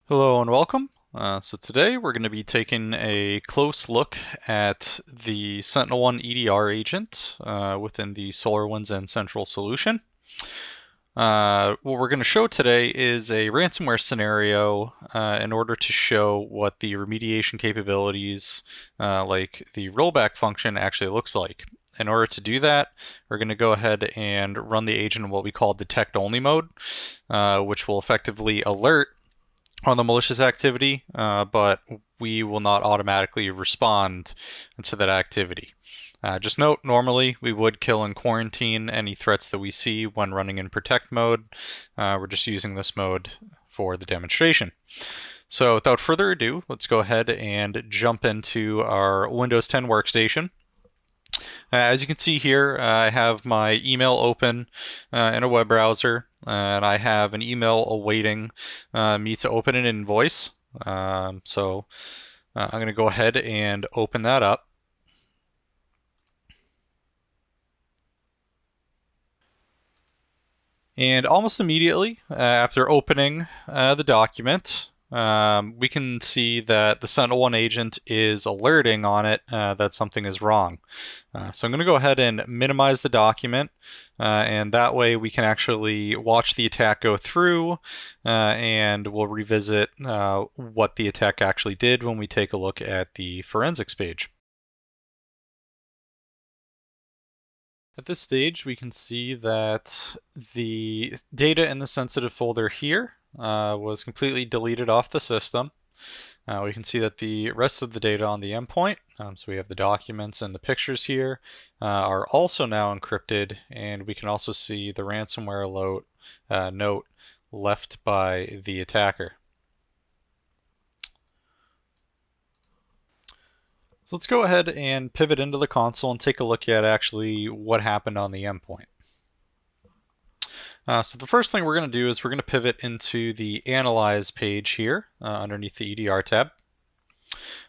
Hello and welcome. So today we're going to be taking a close look at the SentinelOne EDR agent within the SolarWinds and Central solution. What we're going to show today is a ransomware scenario in order to show what the remediation capabilities, like the rollback function, actually looks like. In order to do that, we're going to go ahead and run the agent in what we call detect only mode, which will effectively alert on the malicious activity, but we will not automatically respond to that activity. Just note, normally we would kill and quarantine any threats that we see when running in protect mode. We're just using this mode for the demonstration. So without further ado, let's go ahead and jump into our Windows 10 workstation. As you can see here, I have my email open in a web browser, and I have an email awaiting me to open an invoice. So I'm going to go ahead and open that up. And almost immediately after opening the document, we can see that the SentinelOne agent is alerting on it that something is wrong. So I'm going to go ahead and minimize the document, and that way we can actually watch the attack go through, and we'll revisit what the attack actually did when we take a look at the forensics page. At this stage, we can see that the data in the sensitive folder here was completely deleted off the system. We can see that the rest of the data on the endpoint, so we have the documents and the pictures here, are also now encrypted, and we can also see the ransomware note left by the attacker. So let's go ahead and pivot into the console and take a look at actually what happened on the endpoint. So the first thing we're going to do is we're going to pivot into the Analyze page here underneath the EDR tab.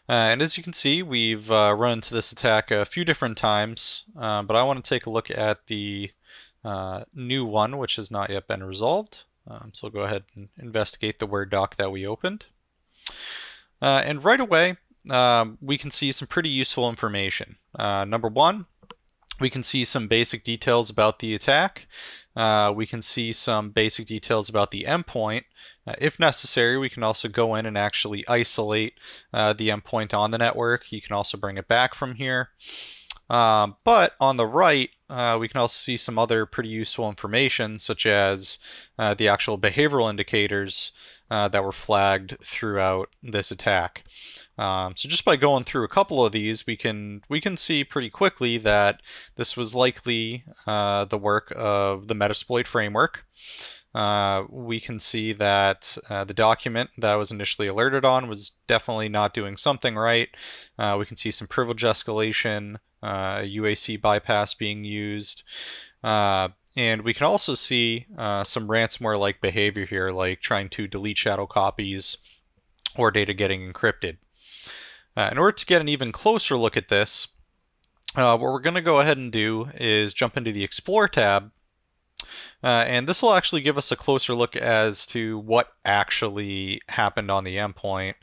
And as you can see, we've run into this attack a few different times, but I want to take a look at the new one, which has not yet been resolved. So we'll go ahead and investigate the Word doc that we opened. And right away, we can see some pretty useful information. Number one, we can see some basic details about the attack. We can see some basic details about the endpoint. If necessary, we can also go in and actually isolate the endpoint on the network. You can also bring it back from here. But on the right, we can also see some other pretty useful information, such as the actual behavioral indicators that were flagged throughout this attack. So just by going through a couple of these, we can see pretty quickly that this was likely the work of the Metasploit framework. We can see that the document that was initially alerted on was definitely not doing something right. We can see some privilege escalation, UAC bypass being used. And we can also see some ransomware-like behavior here, like trying to delete shadow copies or data getting encrypted. In order to get an even closer look at this, what we're going to go ahead and do is jump into the Explore tab, and this will actually give us a closer look as to what actually happened on the endpoint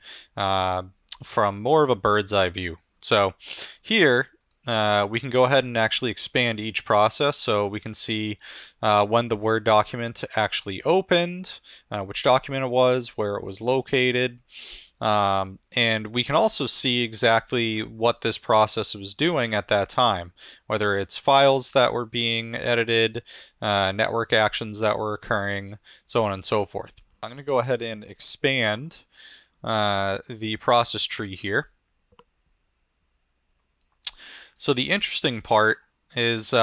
from more of a bird's eye view. So here, we can go ahead and actually expand each process, so we can see when the Word document actually opened, which document it was, where it was located, and we can also see exactly what this process was doing at that time, whether it's files that were being edited, network actions that were occurring, so on and so forth. I'm going to go ahead and expand the process tree here. So the interesting part is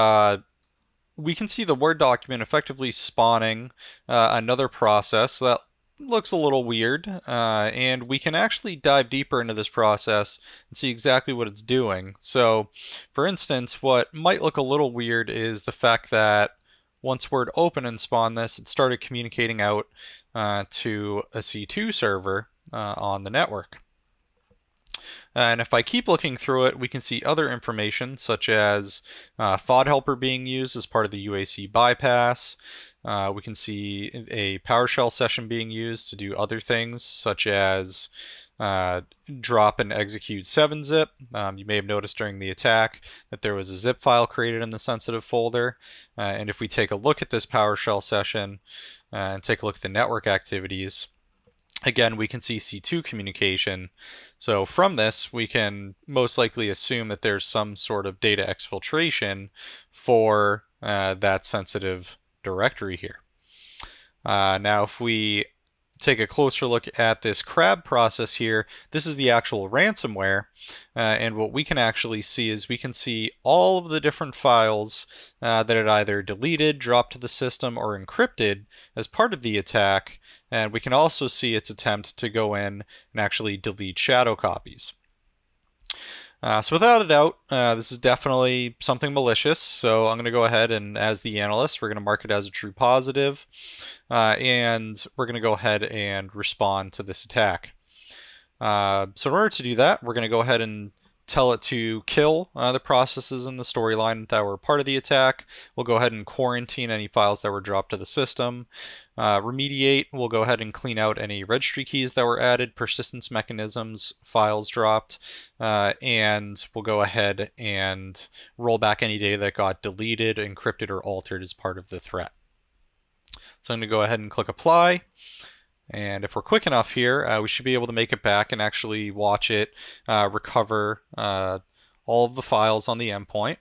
we can see the Word document effectively spawning another process that looks a little weird, and we can actually dive deeper into this process and see exactly what it's doing. So, for instance, what might look a little weird is the fact that once Word opened and spawned this, it started communicating out to a C2 server on the network. And if I keep looking through it, we can see other information such as FOD helper being used as part of the UAC bypass. We can see a PowerShell session being used to do other things such as drop and execute 7-zip. You may have noticed during the attack that there was a zip file created in the sensitive folder. And if we take a look at this PowerShell session and take a look at the network activities, again, we can see C2 communication. So from this, we can most likely assume that there's some sort of data exfiltration for that sensitive directory here. Now, if we take a closer look at this CRAB process here, this is the actual ransomware, and what we can actually see is we can see all of the different files that it either deleted, dropped to the system, or encrypted as part of the attack, and we can also see its attempt to go in and actually delete shadow copies. So without a doubt, this is definitely something malicious, so I'm going to go ahead and, as the analyst, we're going to mark it as a true positive, and we're going to go ahead and respond to this attack. So in order to do that, we're going to go ahead and tell it to kill the processes in the storyline that were part of the attack. We'll go ahead and quarantine any files that were dropped to the system. Remediate, we'll go ahead and clean out any registry keys that were added, persistence mechanisms, files dropped, and we'll go ahead and roll back any data that got deleted, encrypted, or altered as part of the threat. So I'm going to go ahead and click apply. And if we're quick enough here, we should be able to make it back and actually watch it recover all of the files on the endpoint.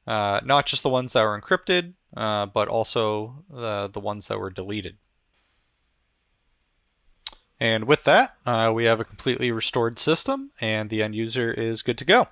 Not just the ones that were encrypted, but also the ones that were deleted. And with that, we have a completely restored system, and the end user is good to go.